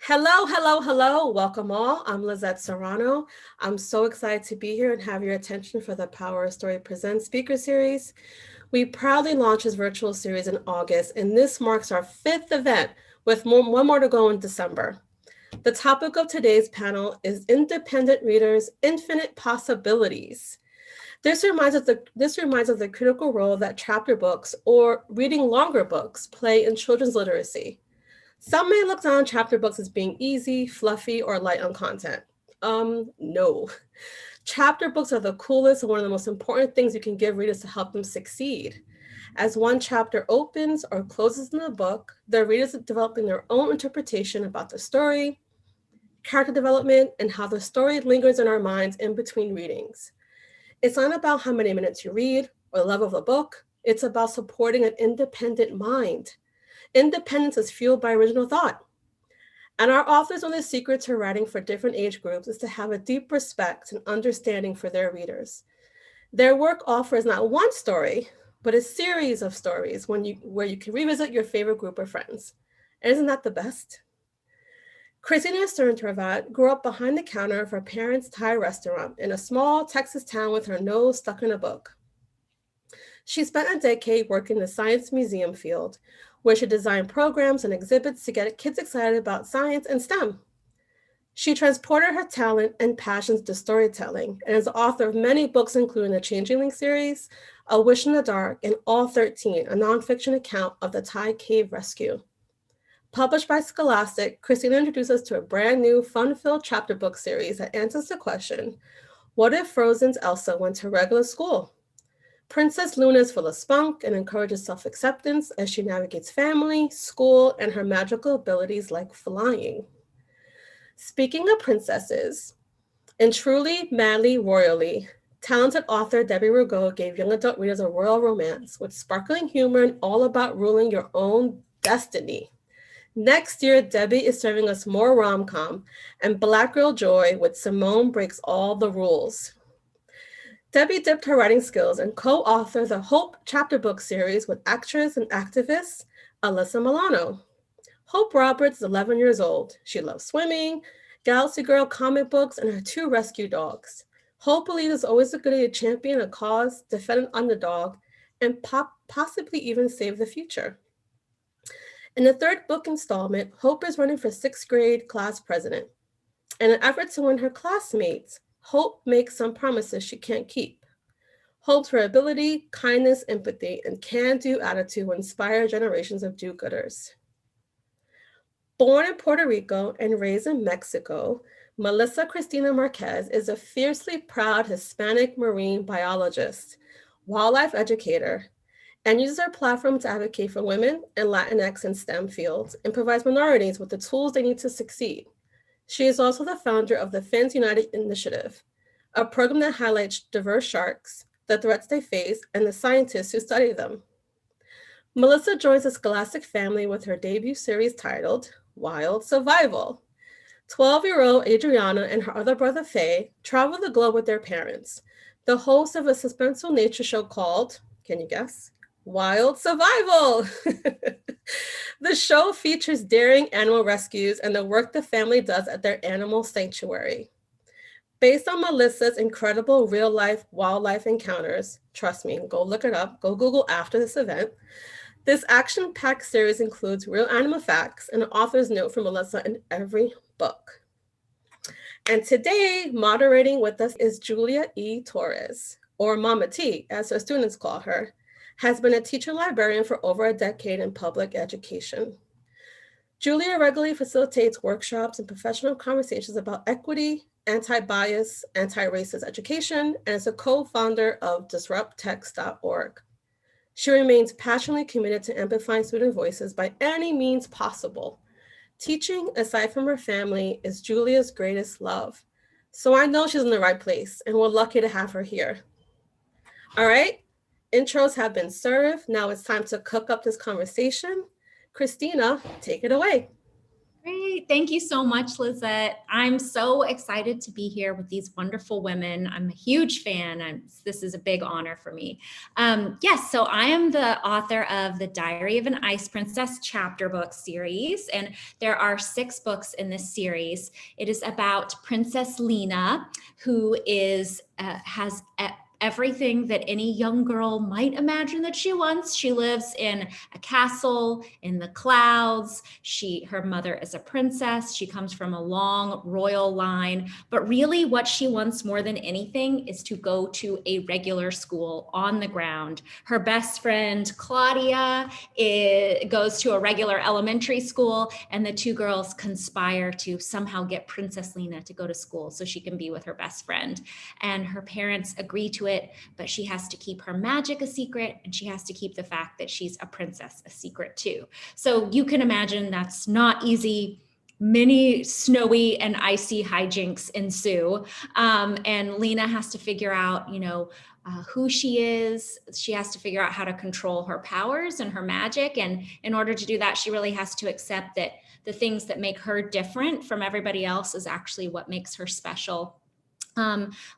Hello, hello, hello. Welcome all. I'm Lizette Serrano. I'm so excited to be here and have your attention for the Power of Story Presents speaker series. We proudly launched this virtual series in August, and this marks our fifth event with one more to go in December. The topic of today's panel is Independent Readers' Infinite Possibilities. This reminds us of the critical role that chapter books or reading longer books play in children's literacy. Some may look down chapter books as being easy, fluffy, or light on content. No. Chapter books are the coolest and one of the most important things you can give readers to help them succeed. As one chapter opens or closes in the book, the readers are developing their own interpretation about the story, character development, and how the story lingers in our minds in between readings. It's not about how many minutes you read or the level of the book. It's about supporting an independent mind. Independence is fueled by original thought. And our authors know the secret to writing for different age groups is to have a deep respect and understanding for their readers. Their work offers not one story, but a series of stories where you can revisit your favorite group of friends. And isn't that the best? Christina Soontornvat grew up behind the counter of her parents' Thai restaurant in a small Texas town with her nose stuck in a book. She spent a decade working in the science museum field, where she designed programs and exhibits to get kids excited about science and STEM. She transported her talent and passions to storytelling and is the author of many books, including the Changeling series, A Wish in the Dark, and All 13, a nonfiction account of the Thai cave rescue. Published by Scholastic, Christina introduced us to a brand new, fun-filled chapter book series that answers the question, what if Frozen's Elsa went to regular school? Princess Luna is full of spunk and encourages self-acceptance as she navigates family, school, and her magical abilities like flying. Speaking of princesses, in Truly, Madly, Royally, talented author Debbie Rigaud gave young adult readers a royal romance with sparkling humor and all about ruling your own destiny. Next year, Debbie is serving us more rom-com and Black Girl Joy with Simone Breaks All the Rules. Debbie dipped her writing skills and co-authored the Hope chapter book series with actress and activist Alyssa Milano. Hope Roberts is 11 years old. She loves swimming, Galaxy Girl comic books, and her 2 rescue dogs. Hope believes it's always a good idea to champion a cause, defend an underdog, and possibly even save the future. In the 3rd book installment, Hope is running for 6th grade class president. In an effort to win her classmates, Hope makes some promises she can't keep. Hope's ability, kindness, empathy, and can-do attitude will inspire generations of do-gooders. Born in Puerto Rico and raised in Mexico, Melissa Cristina Márquez is a fiercely proud Hispanic marine biologist, wildlife educator, and uses her platform to advocate for women and Latinx in STEM fields and provides minorities with the tools they need to succeed. She is also the founder of the Fins United Initiative, a program that highlights diverse sharks, the threats they face, and the scientists who study them. Melissa joins the Scholastic family with her debut series titled Wild Survival. 12-year-old Adriana and her other brother Faye travel the globe with their parents, the hosts of a suspenseful nature show called, can you guess? Wild Survival. The show features daring animal rescues and the work the family does at their animal sanctuary. Based on Melissa's incredible real-life wildlife encounters, trust me, go look it up, go Google after this event, this action-packed series includes real animal facts and an author's note from Melissa in every book. And today, moderating with us is Julia E. Torres, or Mama T, as her students call her, has been a teacher librarian for over a decade in public education. Julia regularly facilitates workshops and professional conversations about equity, anti-bias, anti-racist education, and is a co-founder of disrupttext.org. She remains passionately committed to amplifying student voices by any means possible. Teaching, aside from her family, is Julia's greatest love. So I know she's in the right place, and we're lucky to have her here. All right, intros have been served. Now it's time to cook up this conversation. Christina, take it away. Great. Thank you so much, Lizette. I'm so excited to be here with these wonderful women. I'm a huge fan. This is a big honor for me. Yes, so I am the author of the Diary of an Ice Princess chapter book series, and there are 6 books in this series. It is about Princess Lena, who has everything that any young girl might imagine that she wants. She lives in a castle in the clouds. Her mother is a princess. She comes from a long royal line, but really what she wants more than anything is to go to a regular school on the ground. Her best friend, Claudia, goes to a regular elementary school, and the 2 girls conspire to somehow get Princess Lena to go to school so she can be with her best friend. And her parents agree to it, but she has to keep her magic a secret, and she has to keep the fact that she's a princess a secret too. So you can imagine that's not easy. Many snowy and icy hijinks ensue. And Lena has to figure out, who she is. She has to figure out how to control her powers and her magic. And in order to do that, she really has to accept that the things that make her different from everybody else is actually what makes her special.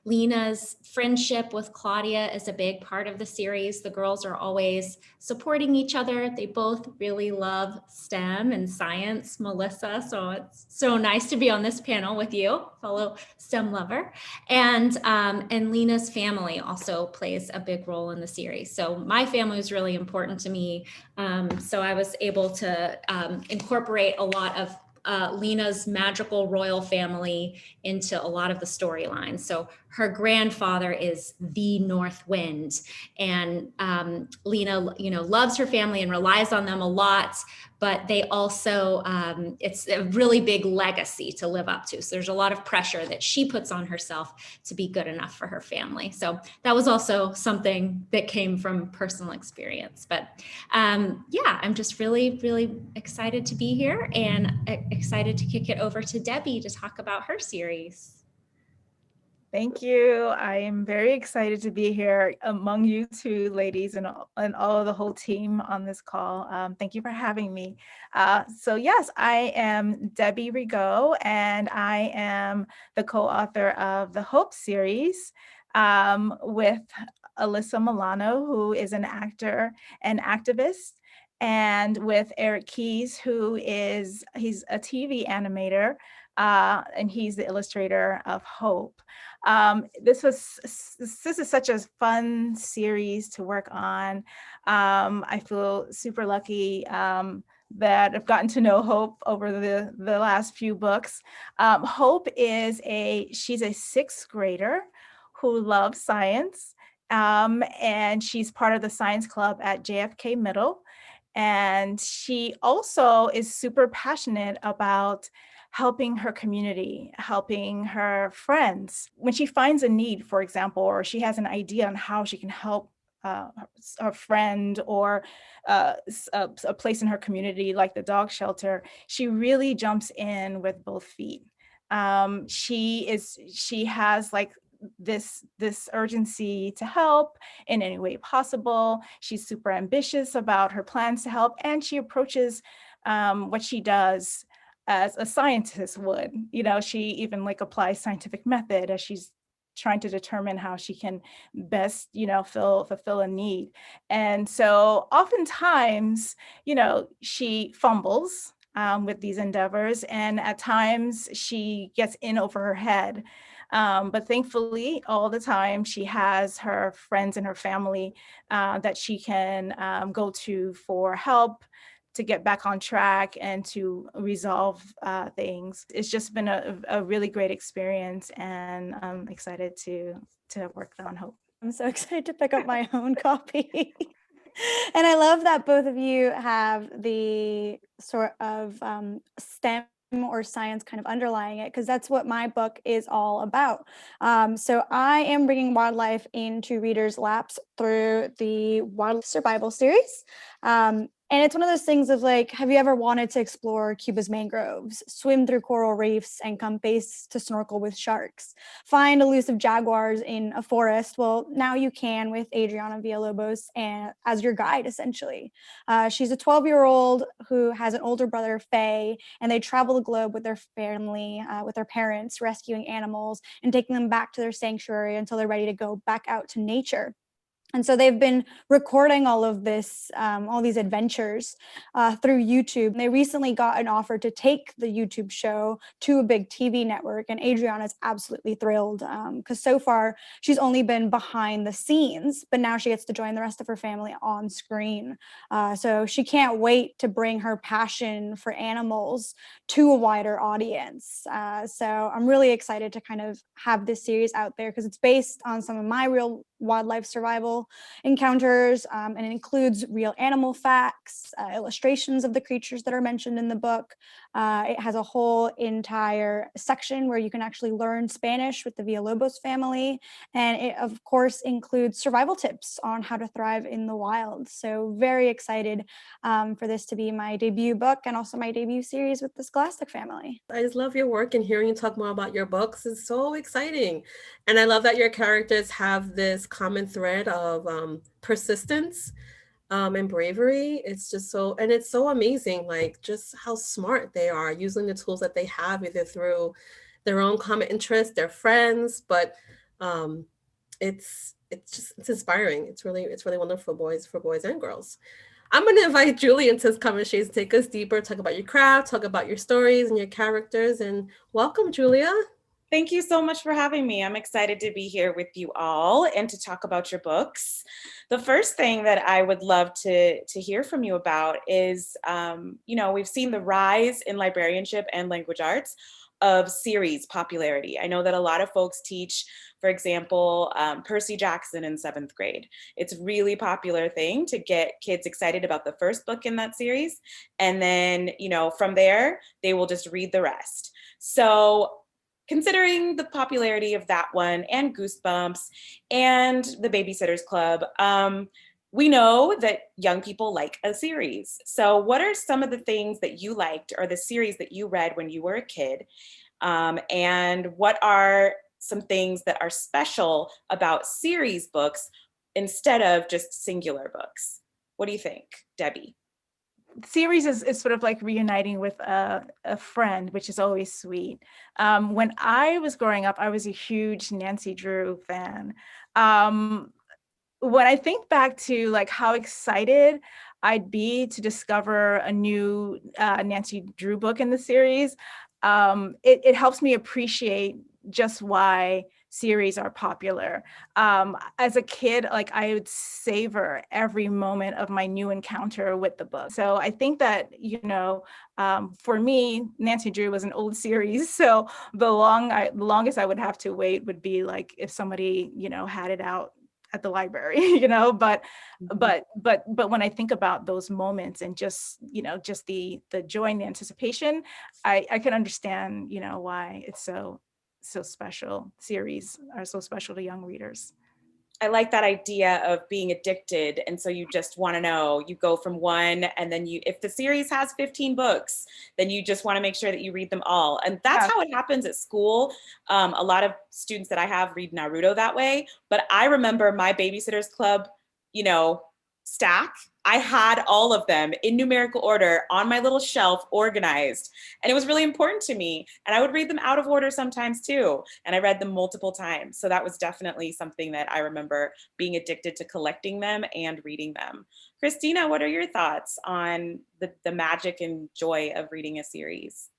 Lena's friendship with Claudia is a big part of the series. The girls are always supporting each other. They both really love STEM and science, Melissa. So it's so nice to be on this panel with you, fellow STEM lover. And Lena's family also plays a big role in the series. So my family was really important to me. So I was able to incorporate a lot of Lena's magical royal family into a lot of the storylines. So her grandfather is the North Wind, and Lena, loves her family and relies on them a lot. But they also, it's a really big legacy to live up to. So there's a lot of pressure that she puts on herself to be good enough for her family. So that was also something that came from personal experience. But yeah, I'm just really, really excited to be here and excited to kick it over to Debbie to talk about her series. Thank you. I am very excited to be here among you 2 ladies and all of the whole team on this call. Thank you for having me. So yes, I am Debbie Rigaud, and I am the co-author of the Hope series with Alyssa Milano, who is an actor and activist, and with Eric Keyes, he's a TV animator, and he's the illustrator of Hope. This is such a fun series to work on. I feel super lucky that I've gotten to know Hope over the last few books. Hope she's a 6th grader who loves science, and she's part of the science club at JFK Middle. And she also is super passionate about helping her community, helping her friends. When she finds a need, for example, or she has an idea on how she can help a friend or a place in her community like the dog shelter, she really jumps in with both feet. She has like this urgency to help in any way possible. She's super ambitious about her plans to help, and she approaches what she does as a scientist would. She even applies scientific method as she's trying to determine how she can best, fulfill a need. And so oftentimes, she fumbles with these endeavors, and at times she gets in over her head. But thankfully, all the time, she has her friends and her family that she can go to for help, to get back on track and to resolve things. It's just been a really great experience, and I'm excited to work on Hope. I'm so excited to pick up my own copy. And I love that both of you have the sort of STEM or science kind of underlying it, because that's what my book is all about. So I am bringing wildlife into readers' laps through the Wildlife Survival series. And it's one of those things of like, have you ever wanted to explore Cuba's mangroves, swim through coral reefs, and come face to snorkel with sharks? Find elusive jaguars in a forest? Well, now you can with Adriana Villalobos and as your guide, essentially. She's a 12-year-old who has an older brother, Faye, and they travel the globe with their family, with their parents, rescuing animals and taking them back to their sanctuary until they're ready to go back out to nature. And so they've been recording all of this, all these adventures through YouTube. They recently got an offer to take the YouTube show to a big TV network. And Adriana's absolutely thrilled because so far she's only been behind the scenes, but now she gets to join the rest of her family on screen. So she can't wait to bring her passion for animals to a wider audience. So I'm really excited to kind of have this series out there because it's based on some of my real wildlife survival encounters, and it includes real animal facts, illustrations of the creatures that are mentioned in the book. It has a whole entire section where you can actually learn Spanish with the Villalobos family, and it of course includes survival tips on how to thrive in the wild. So very excited for this to be my debut book and also my debut series with the Scholastic family. I just love your work, and hearing you talk more about your books is so exciting. And I love that your characters have this common thread of persistence and bravery. It's just so, and it's so amazing, like just how smart they are using the tools that they have, either through their own common interests, their friends, but it's inspiring. It's really wonderful, for boys and girls. I'm going to invite Julian to come and shades, take us deeper, talk about your craft, talk about your stories and your characters, and welcome, Julia. Thank you so much for having me. I'm excited to be here with you all and to talk about your books. The first thing that I would love to hear from you about is, we've seen the rise in librarianship and language arts of series popularity. I know that a lot of folks teach, for example, Percy Jackson in 7th grade. It's a really popular thing to get kids excited about the first book in that series. And then, from there, they will just read the rest. So considering the popularity of that one and Goosebumps and the Babysitter's Club, we know that young people like a series. So what are some of the things that you liked or the series that you read when you were a kid? And what are some things that are special about series books instead of just singular books? What do you think, Debbie? Series is sort of like reuniting with a friend, which is always sweet. When I was growing up, I was a huge Nancy Drew fan. When I think back to like how excited I'd be to discover a new Nancy Drew book in the series, it helps me appreciate just why series are popular. As a kid, like I would savor every moment of my new encounter with the book. So I think that, for me, Nancy Drew was an old series. So the longest I would have to wait would be like if somebody, had it out at the library, but when I think about those moments and just the joy and the anticipation, I can understand, why it's so special. Series are so special to young readers. I like that idea of being addicted. And so you just want to know, you go from one, and then if the series has 15 books, then you just want to make sure that you read them all. And that's how it happens at school. A lot of students that I have read Naruto that way, but I remember my Babysitter's Club, stack. I had all of them in numerical order on my little shelf organized. And it was really important to me. And I would read them out of order sometimes too. And I read them multiple times. So that was definitely something that I remember being addicted to, collecting them and reading them. Christina, what are your thoughts on the magic and joy of reading a series?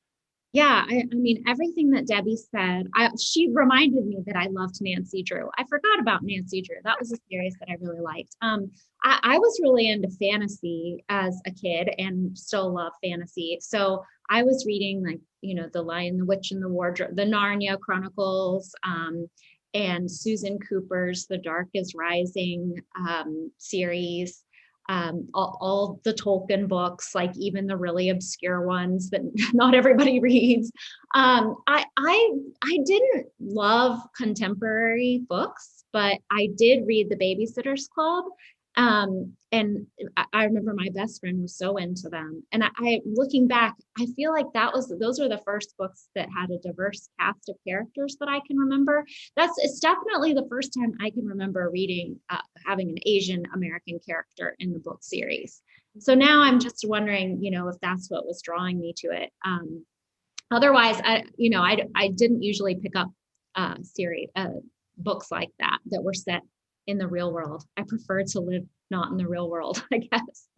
Yeah, I mean, everything that Debbie said, she reminded me that I loved Nancy Drew. I forgot about Nancy Drew. That was a series that I really liked. I was really into fantasy as a kid and still love fantasy. So I was reading The Lion, the Witch, and the Wardrobe, the Narnia Chronicles, and Susan Cooper's The Dark is Rising series. All the Tolkien books, like even the really obscure ones that not everybody reads. I didn't love contemporary books, but I did read The Babysitter's Club. And I remember my best friend was so into them. And looking back, I feel like those are the first books that had a diverse cast of characters that I can remember. It's definitely the first time I can remember reading, having an Asian American character in the book series. So now I'm just wondering, if that's what was drawing me to it. Otherwise, I didn't usually pick up books like that were set in the real world. I prefer to live not in the real world, I guess.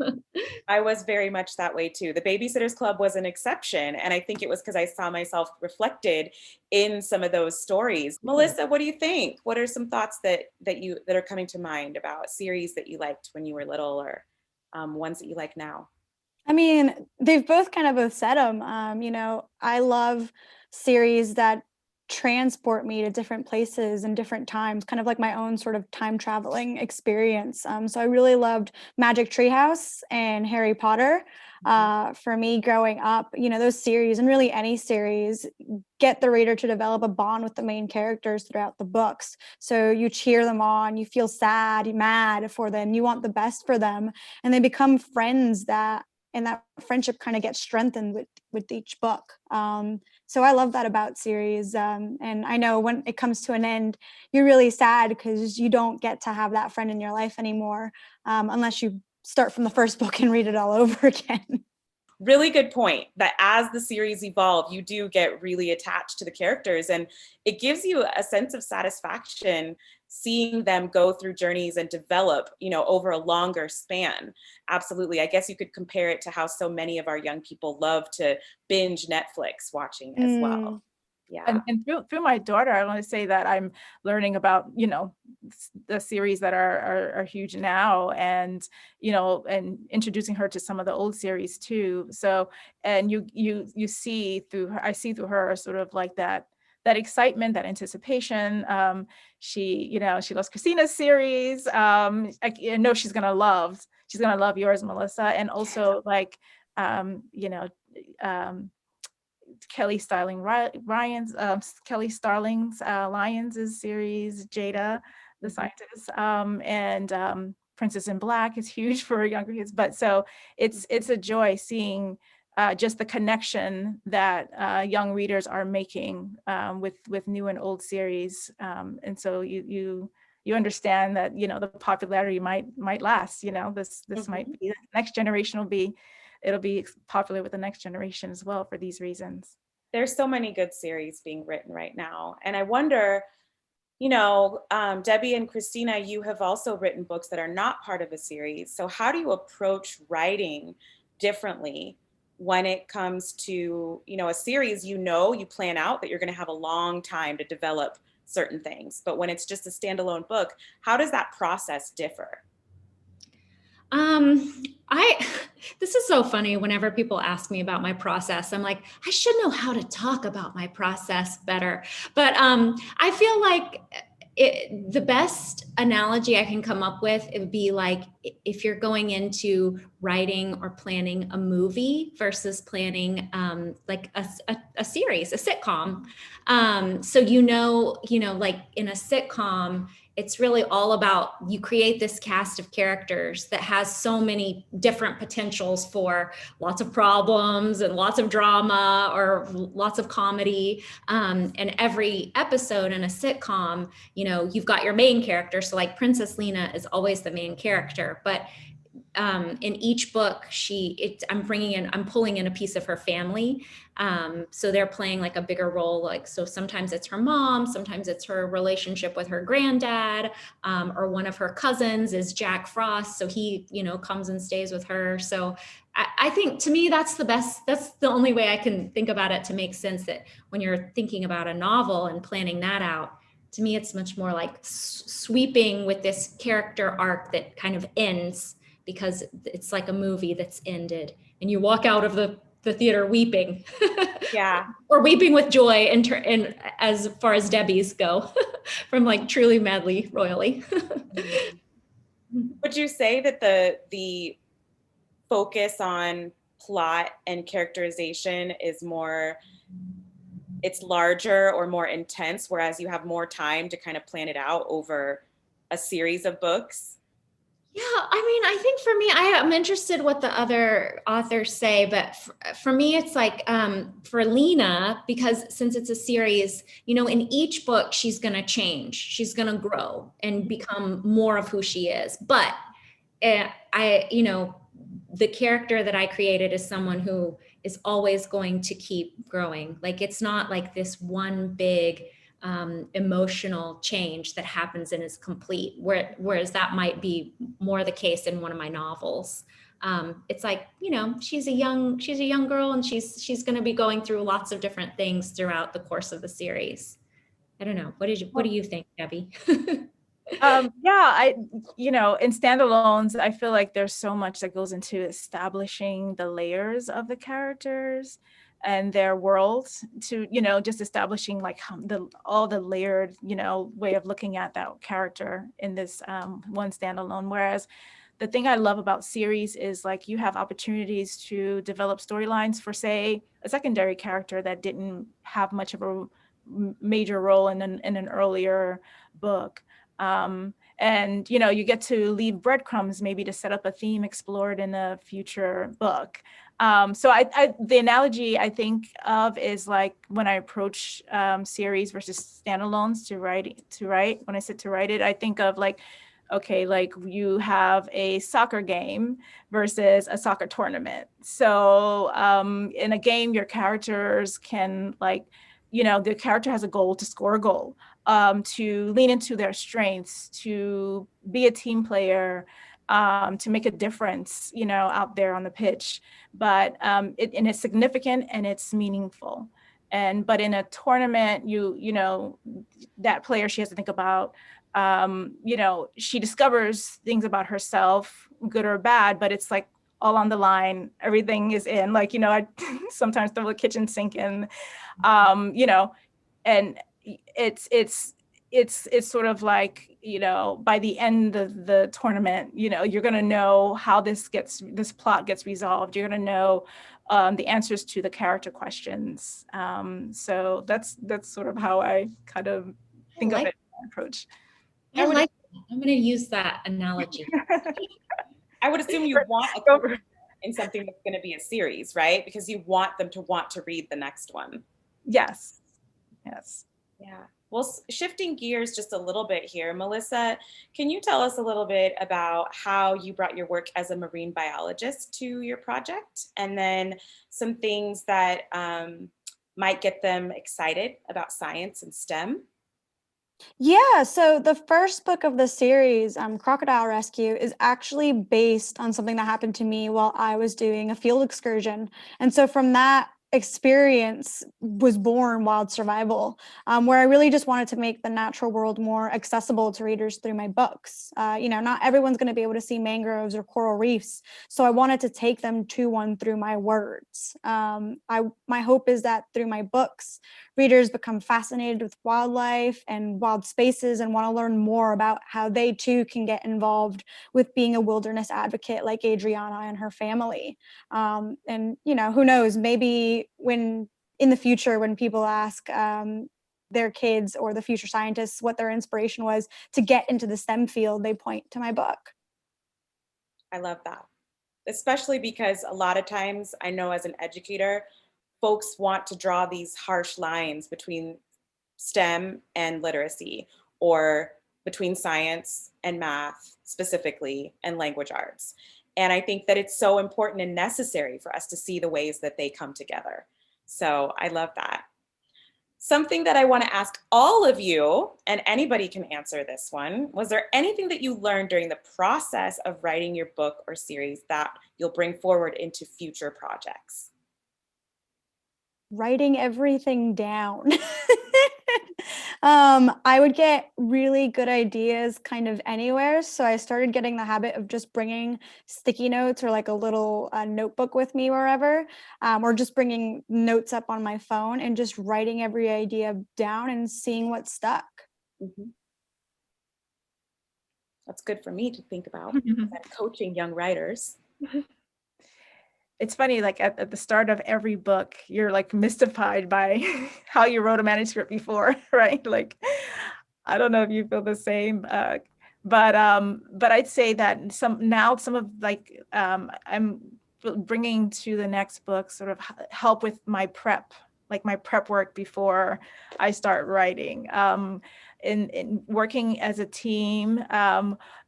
I was very much that way too. The Babysitters Club was an exception. And I think it was because I saw myself reflected in some of those stories. Melissa, what do you think? What are some thoughts that are coming to mind about series that you liked when you were little, or ones that you like now? I mean, they've both said them. I love series that transport me to different places and different times, kind of like my own sort of time traveling experience. So I really loved Magic Treehouse and Harry Potter. For me growing up, those series, and really any series, get the reader to develop a bond with the main characters throughout the books. So you cheer them on, you feel sad, mad for them, you want the best for them, and they become friends and that friendship kind of gets strengthened with each book. So I love that about series. And I know when it comes to an end, you're really sad because you don't get to have that friend in your life anymore, unless you start from the first book and read it all over again. Really good point, that as the series evolve, you do get really attached to the characters, and it gives you a sense of satisfaction seeing them go through journeys and develop, over a longer span. Absolutely. I guess you could compare it to how so many of our young people love to binge Netflix watching as well. Yeah. And through my daughter, I want to say that I'm learning about, the series that are huge now, and, and introducing her to some of the old series too. So, and you see through her, I see through her sort of like that excitement, that anticipation. She loves Christina's series. I know she's gonna love yours, Melissa, and also like, Kelly Starling's Lions' series, Jada, the scientist, and Princess in Black is huge for younger kids. But so it's a joy seeing just the connection that young readers are making with new and old series, and so you understand that the popularity might last. This might be the next generation it'll be popular with the next generation as well for these reasons. There's so many good series being written right now. And I wonder, Debbie and Christina, you have also written books that are not part of a series. So how do you approach writing differently when it comes to, a series, you plan out that you're going to have a long time to develop certain things. But when it's just a standalone book, how does that process differ? This is so funny. Whenever people ask me about my process, I'm like, I should know how to talk about my process better. But I feel like the best analogy I can come up with, it would be like if you're going into writing or planning a movie versus planning like a series, a sitcom. So like in a sitcom, it's really all about, you create this cast of characters that has so many different potentials for lots of problems and lots of drama or lots of comedy. And every episode in a sitcom, you've got your main character. So like Princess Lena is always the main character, but in each book, I'm pulling in a piece of her family. So they're playing like a bigger role. Like, so sometimes it's her mom, sometimes it's her relationship with her granddad, or one of her cousins is Jack Frost. So he, comes and stays with her. So I think, to me, that's the only way I can think about it to make sense, that when you're thinking about a novel and planning that out, to me, it's much more like sweeping with this character arc that kind of ends, because it's like a movie that's ended and you walk out of the theater weeping. Yeah. Or weeping with joy, and as far as Debbie's go, from like truly, madly, royally. Would you say that the focus on plot and characterization is it's larger or more intense, whereas you have more time to kind of plan it out over a series of books? Yeah, I mean, I think for me, I'm interested what the other authors say, but for me, it's like for Lena, because since it's a series, you know, in each book, she's going to change, she's going to grow and become more of who she is. But you know, the character that I created is someone who is always going to keep growing. Like it's not like this one big emotional change that happens and is complete, whereas that might be more the case in one of my novels. It's like, you know, she's a young girl, and she's going to be going through lots of different things throughout the course of the series. I don't know. What do you think, Debbie? Yeah, you know, in standalones, I feel like there's so much that goes into establishing the layers of the characters and their worlds, to, you know, just establishing like all the layered, you know, way of looking at that character in this one standalone. Whereas the thing I love about series is like you have opportunities to develop storylines for, say, a secondary character that didn't have much of a major role in an earlier book. And, you know, you get to leave breadcrumbs maybe to set up a theme explored in a future book. So the analogy I think of is like when I approach series versus standalones to write, when I sit to write it, I think of like, okay, like you have a soccer game versus a soccer tournament. So in a game, your characters can like, you know, the character has a goal to score a goal, to lean into their strengths, to be a team player, to make a difference, you know, out there on the pitch. But and it's significant and it's meaningful. But in a tournament, you know, that player, she has to think about, you know, she discovers things about herself, good or bad, but it's like all on the line. Everything is in, like, you know, I sometimes throw the kitchen sink in, you know, and it's sort of like, you know, by the end of the tournament, you know, you're going to know how this plot gets resolved. You're going to know the answers to the character questions. So that's sort of how I kind of think of it, approach. I like that. I'm going to use that analogy. I would assume you want a in something that's going to be a series, right? Because you want them to want to read the next one. Yes. Yeah. Well, shifting gears just a little bit here, Melissa, can you tell us a little bit about how you brought your work as a marine biologist to your project, and then some things that might get them excited about science and STEM? Yeah, so the first book of the series, Crocodile Rescue, is actually based on something that happened to me while I was doing a field excursion. And so from that experience was born Wild Survival, where I really just wanted to make the natural world more accessible to readers through my books. You know, not everyone's going to be able to see mangroves or coral reefs, so I wanted to take them to one through my words. My hope is that through my books, readers become fascinated with wildlife and wild spaces and want to learn more about how they too can get involved with being a wilderness advocate like Adriana and her family. And, you know, who knows, maybe when in the future, when people ask their kids or the future scientists what their inspiration was to get into the STEM field, they point to my book. I love that, especially because a lot of times I know as an educator, folks want to draw these harsh lines between STEM and literacy, or between science and math specifically and language arts. And I think that it's so important and necessary for us to see the ways that they come together. So I love that. Something that I want to ask all of you, and anybody can answer this one, was there anything that you learned during the process of writing your book or series that you'll bring forward into future projects? Writing everything down. I would get really good ideas kind of anywhere. So I started getting the habit of just bringing sticky notes or like a little notebook with me wherever, or just bringing notes up on my phone and just writing every idea down and seeing what stuck. Mm-hmm. That's good for me to think about. I'm coaching young writers. It's funny, like at the start of every book, you're like mystified by how you wrote a manuscript before, right? Like, I don't know if you feel the same. but I'd say that some of like I'm bringing to the next book sort of help with my prep, like my prep work before I start writing. In working as a team,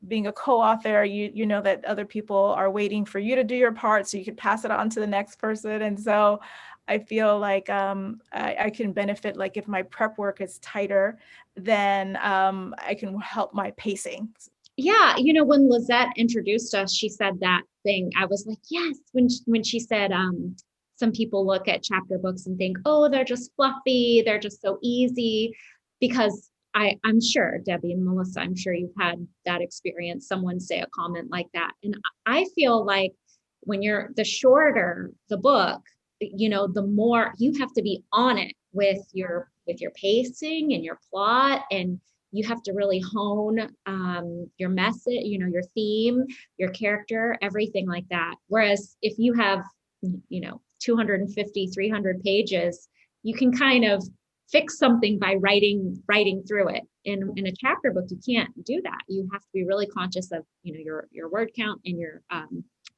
being a co-author, you know that other people are waiting for you to do your part so you can pass it on to the next person. And so I feel like I can benefit, like if my prep work is tighter, then I can help my pacing. Yeah, you know, when Lizette introduced us, she said that thing. I was like, yes, when she said some people look at chapter books and think, oh, they're just fluffy, they're just so easy. Because I'm sure, Debbie and Melissa, I'm sure you've had that experience, someone say a comment like that. And I feel like when the shorter the book, you know, the more you have to be on it with your pacing and your plot, and you have to really hone your message, you know, your theme, your character, everything like that. Whereas if you have, you know, 250, 300 pages, you can kind of fix something by writing through it. In a chapter book, you can't do that. You have to be really conscious of, you know, your word count and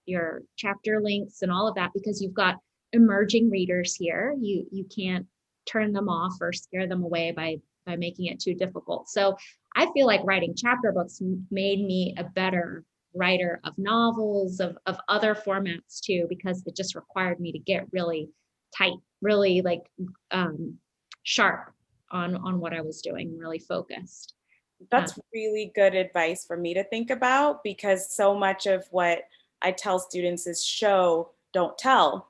your chapter lengths and all of that, because you've got emerging readers here. You can't turn them off or scare them away by making it too difficult. So I feel like writing chapter books made me a better writer of novels, of other formats too, because it just required me to get really tight, really like sharp on what I was doing, really focused. That's really good advice for me to think about, because so much of what I tell students is show, don't tell.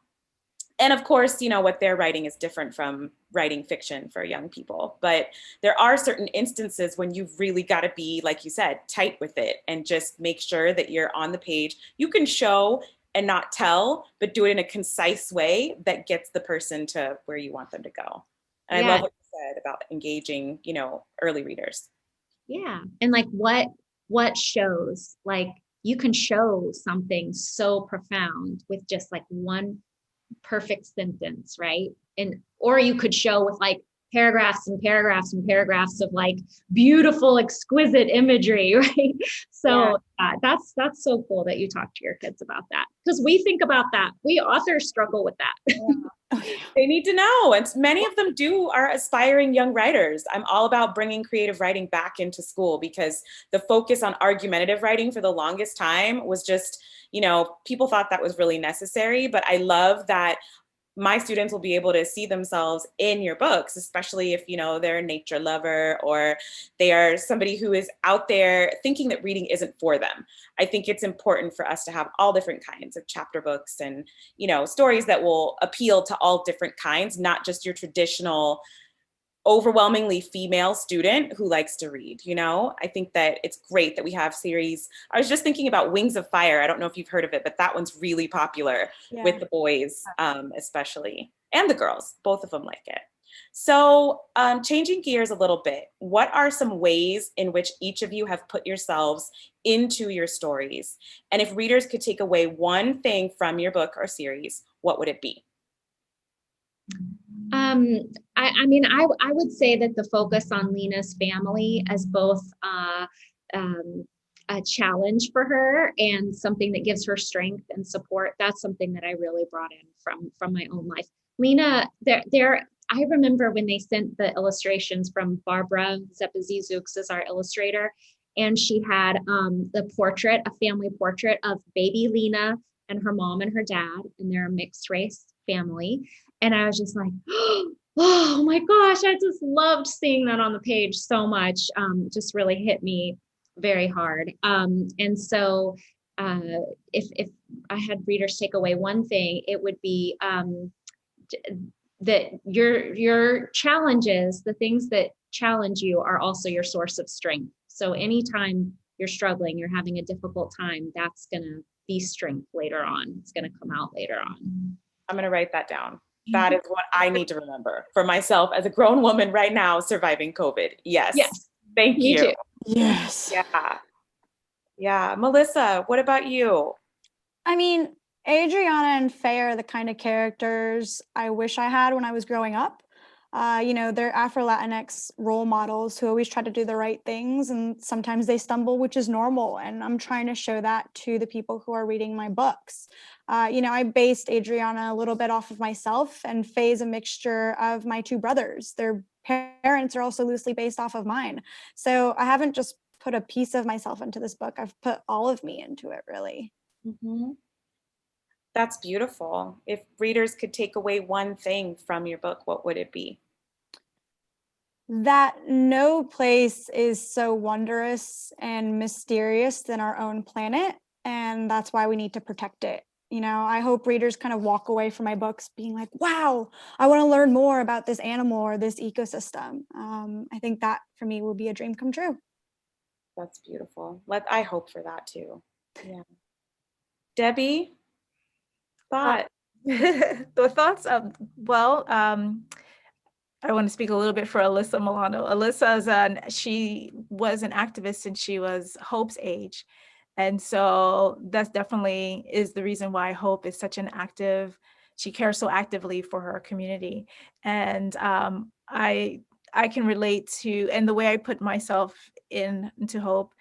And of course, you know, what they're writing is different from writing fiction for young people. But there are certain instances when you've really got to be, like you said, tight with it and just make sure that you're on the page. You can show and not tell, but do it in a concise way that gets the person to where you want them to go. And I love what you said about engaging, you know, early readers. Yeah. And like what shows, like you can show something so profound with just like one perfect sentence, right? And or you could show with like paragraphs and paragraphs and paragraphs of like beautiful, exquisite imagery, right? So that's so cool that you talk to your kids about that, because we think about that. We authors struggle with that. They need to know, and many of them are aspiring young writers. I'm all about bringing creative writing back into school, because the focus on argumentative writing for the longest time was just, you know, people thought that was really necessary. But I love that my students will be able to see themselves in your books, especially if, you know, they're a nature lover or they are somebody who is out there thinking that reading isn't for them. I think it's important for us to have all different kinds of chapter books and, you know, stories that will appeal to all different kinds, not just your traditional overwhelmingly female student who likes to read. You know, I think that it's great that we have series. I was just thinking about Wings of Fire. I don't know if you've heard of it, but that one's really popular with the boys, especially, and the girls. Both of them like it. So changing gears a little bit, what are some ways in which each of you have put yourselves into your stories? And if readers could take away one thing from your book or series, what would it be? I mean, I would say that the focus on Lena's family as both a challenge for her and something that gives her strength and support, that's something that I really brought in from my own life. Lena, I remember when they sent the illustrations from Barbara Zepazizux as our illustrator, and she had the portrait, a family portrait of baby Lena and her mom and her dad, and they're a mixed race family. And I was just like, oh my gosh, I just loved seeing that on the page so much. Just really hit me very hard. And so if I had readers take away one thing, it would be that your challenges, the things that challenge you, are also your source of strength. So anytime you're struggling, you're having a difficult time, that's going to be strength later on. It's going to come out later on. I'm going to write that down. That is what I need to remember for myself as a grown woman right now surviving COVID. Yes. Thank you. Too. Yes. Yeah. Melissa, what about you? I mean, Adriana and Faye are the kind of characters I wish I had when I was growing up. They're Afro-Latinx role models who always try to do the right things, and sometimes they stumble, which is normal. And I'm trying to show that to the people who are reading my books. I based Adriana a little bit off of myself, and Faye's a mixture of my two brothers. Their parents are also loosely based off of mine. So I haven't just put a piece of myself into this book. I've put all of me into it, really. Mm-hmm. That's beautiful. If readers could take away one thing from your book, what would it be? That no place is so wondrous and mysterious than our own planet, and that's why we need to protect it. I hope readers kind of walk away from my books being like, wow, I want to learn more about this animal or this ecosystem. I think that for me will be a dream come true. That's beautiful. I hope for that too. Yeah. Debbie, thought. The thoughts of, I want to speak a little bit for Alyssa Milano. She was an activist since she was Hope's age. And so that's definitely is the reason why Hope is such an she cares so actively for her community. And I can relate to, and the way I put myself into Hope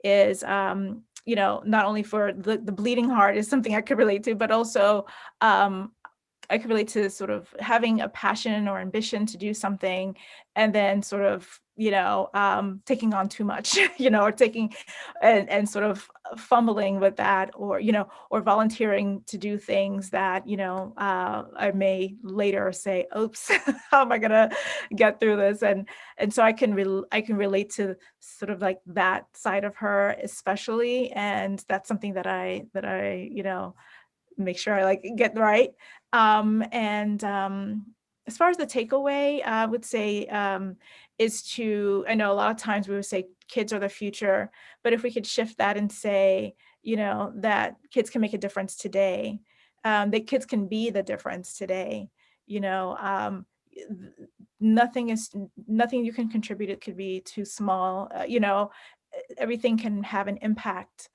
is, not only for the bleeding heart is something I could relate to, but also I could relate to sort of having a passion or ambition to do something and then sort of, taking on too much, or taking and sort of fumbling with that, or, or volunteering to do things that, I may later say, oops, how am I going to get through this? And so I can relate to sort of like that side of her, especially. And that's something that I make sure I get right. As far as the takeaway, I would say is to, I know a lot of times we would say kids are the future, but if we could shift that and say, that kids can make a difference today, that kids can be the difference today, nothing you can contribute, it could be too small, everything can have an impact.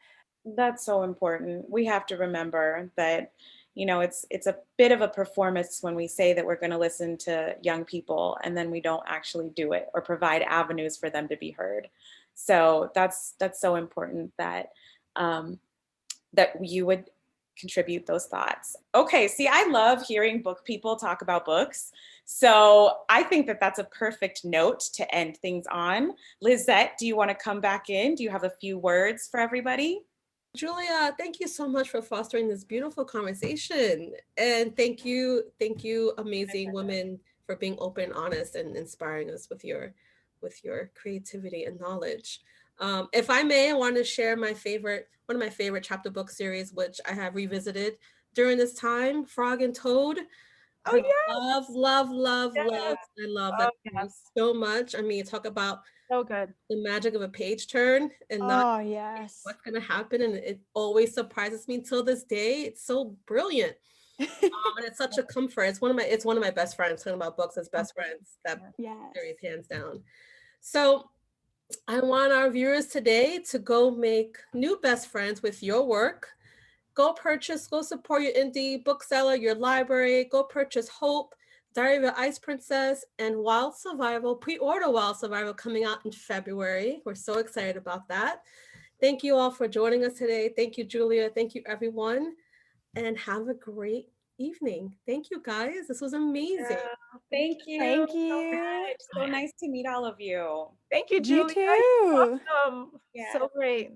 That's so important. We have to remember that, it's a bit of a performance when we say that we're going to listen to young people and then we don't actually do it or provide avenues for them to be heard. So that's so important that that you would contribute those thoughts. Okay, see, I love hearing book people talk about books. So I think that that's a perfect note to end things on. Lizette, do you want to come back in? Do you have a few words for everybody? Julia, thank you so much for fostering this beautiful conversation. And thank you, amazing women, for being open and honest and inspiring us with your creativity and knowledge. If I may, I want to share one of my favorite chapter book series, which I have revisited during this time, Frog and Toad. Oh, yeah. Love. Yes. I love that series so much. I mean, talk about so good. the magic of a page turn and not Yes. what's going to happen. And it always surprises me till this day. It's so brilliant. And it's such a comfort. It's one of my best friends. Talking about books as best friends, that series, hands down. So I want our viewers today to go make new best friends with your work. Go support your indie bookseller, your library. Go purchase Hope, Diary of an Ice Princess, and Wild Survival. Pre-order Wild Survival coming out in February. We're so excited about that. Thank you all for joining us today. Thank you, Julia. Thank you, everyone. And have a great evening. Thank you, guys. This was amazing. Yeah, thank you. Thank you. So much. So nice to meet all of you. Thank you, You Julia. too. Awesome. Yeah. So great.